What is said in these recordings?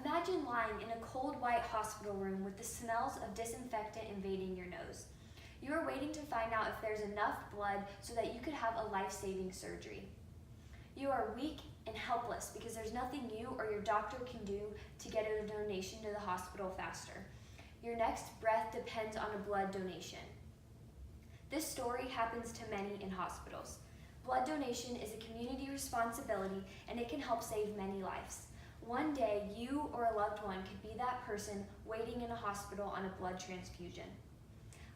Imagine lying in a cold white hospital room with the smells of disinfectant invading your nose. You are waiting to find out if there's enough blood so that you could have a life-saving surgery. You are weak and helpless because there's nothing you or your doctor can do to get a donation to the hospital faster. Your next breath depends on a blood donation. This story happens to many in hospitals. Blood donation is a community responsibility and it can help save many lives. One day, you or a loved one could be that person waiting in a hospital on a blood transfusion.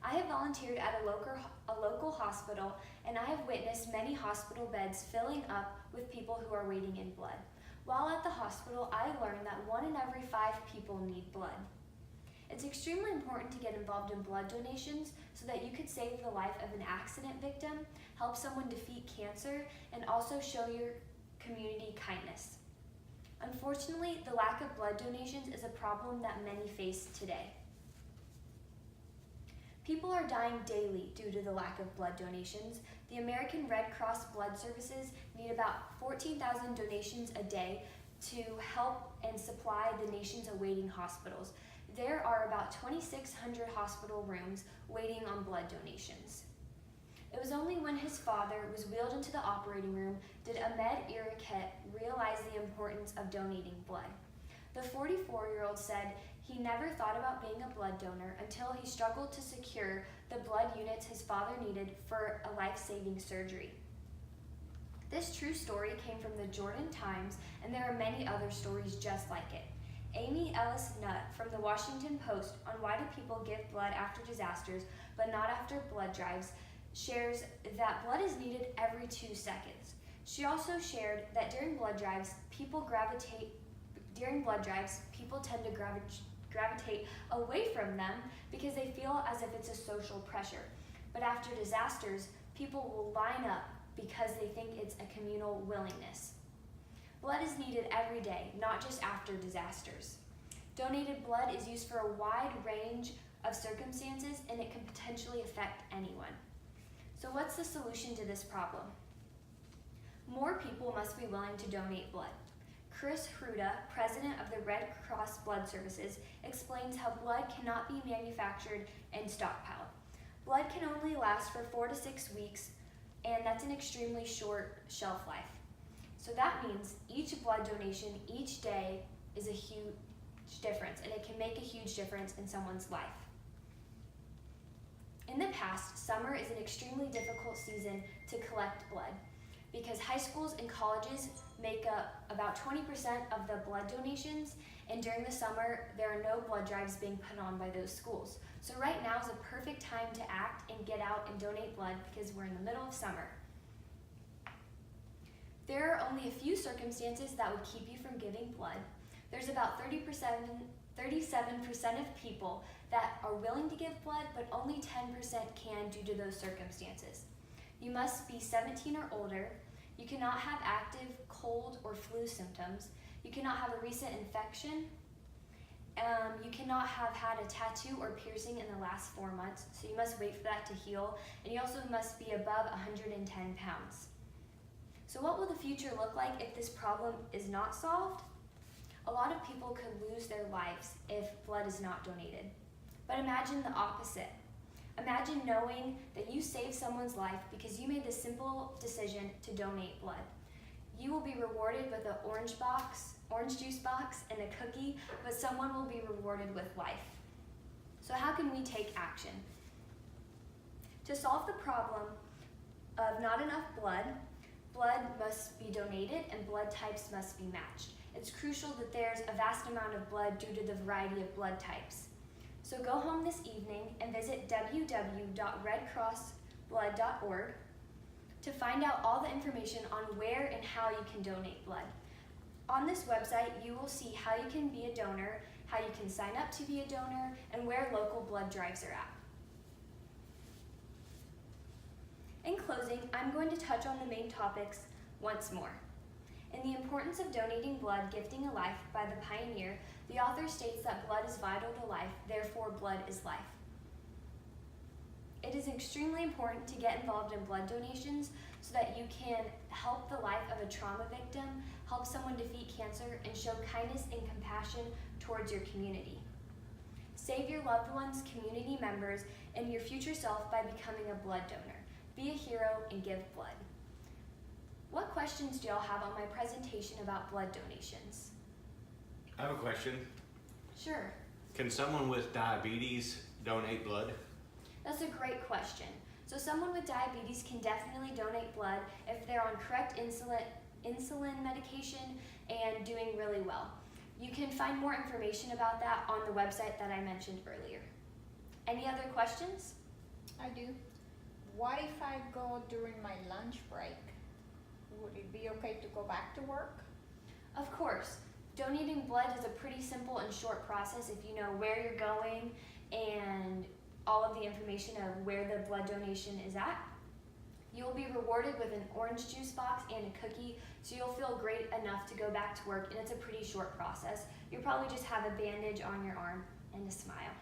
I have volunteered at a local hospital, and I have witnessed many hospital beds filling up with people who are waiting in blood. While at the hospital, I learned that 1 in every 5 people need blood. It's extremely important to get involved in blood donations so that you could save the life of an accident victim, help someone defeat cancer, and also show your community kindness. Unfortunately, the lack of blood donations is a problem that many face today. People are dying daily due to the lack of blood donations. The American Red Cross Blood Services need about 14,000 donations a day to help and supply the nation's awaiting hospitals. There are about 2,600 hospital rooms waiting on blood donations. It was only when his father was wheeled into the operating room did Ahmed Iraket realize the importance of donating blood. The 44-year-old said he never thought about being a blood donor until he struggled to secure the blood units his father needed for a life-saving surgery. This true story came from the Jordan Times, and there are many other stories just like it. Amy Ellis Nutt from the Washington Post on why do people give blood after disasters but not after blood drives shares that blood is needed every 2 seconds. She also shared that during blood drives, people tend to gravitate away from them because they feel as if it's a social pressure. But after disasters, people will line up because they think it's a communal willingness. Blood is needed every day, not just after disasters. Donated blood is used for a wide range of circumstances and it can potentially affect anyone. So what's the solution to this problem? More people must be willing to donate blood. Chris Hruda, president of the Red Cross Blood Services, explains how blood cannot be manufactured and stockpiled. Blood can only last for 4 to 6 weeks, and that's an extremely short shelf life. So that means each blood donation each day is a huge difference, and it can make a huge difference in someone's life. In the past, summer is an extremely difficult season to collect blood because high schools and colleges make up about 20% of the blood donations, and during the summer, there are no blood drives being put on by those schools. So right now is a perfect time to act and get out and donate blood because we're in the middle of summer. There are only a few circumstances that would keep you from giving blood. There's about 37% of people that are willing to give blood, but only 10% can due to those circumstances. You must be 17 or older. You cannot have active cold or flu symptoms. You cannot have a recent infection. You cannot have had a tattoo or piercing in the last 4 months, so you must wait for that to heal. And you also must be above 110 pounds. So what will the future look like if this problem is not solved? A lot of people could lose their lives if blood is not donated. But imagine the opposite. Imagine knowing that you saved someone's life because you made the simple decision to donate blood. You will be rewarded with an orange juice box, and a cookie, but someone will be rewarded with life. So how can we take action? To solve the problem of not enough blood must be donated and blood types must be matched. It's crucial that there's a vast amount of blood due to the variety of blood types. So go home this evening and visit www.redcrossblood.org to find out all the information on where and how you can donate blood. On this website, you will see how you can be a donor, how you can sign up to be a donor, and where local blood drives are at. In closing, I'm going to touch on the main topics once more. In The Importance of Donating Blood, Gifting a Life by the Pioneer, the author states that blood is vital to life, therefore blood is life. It is extremely important to get involved in blood donations so that you can help the life of a trauma victim, help someone defeat cancer, and show kindness and compassion towards your community. Save your loved ones, community members, and your future self by becoming a blood donor. Be a hero and give blood. What questions do y'all have on my presentation about blood donations? I have a question. Sure. Can someone with diabetes donate blood? That's a great question. So someone with diabetes can definitely donate blood if they're on correct insulin medication and doing really well. You can find more information about that on the website that I mentioned earlier. Any other questions? I do. What if I go during my lunch break? Would it be okay to go back to work? Of course. Donating blood is a pretty simple and short process if you know where you're going and all of the information of where the blood donation is at. You will be rewarded with an orange juice box and a cookie, so you'll feel great enough to go back to work, and it's a pretty short process. You'll probably just have a bandage on your arm and a smile.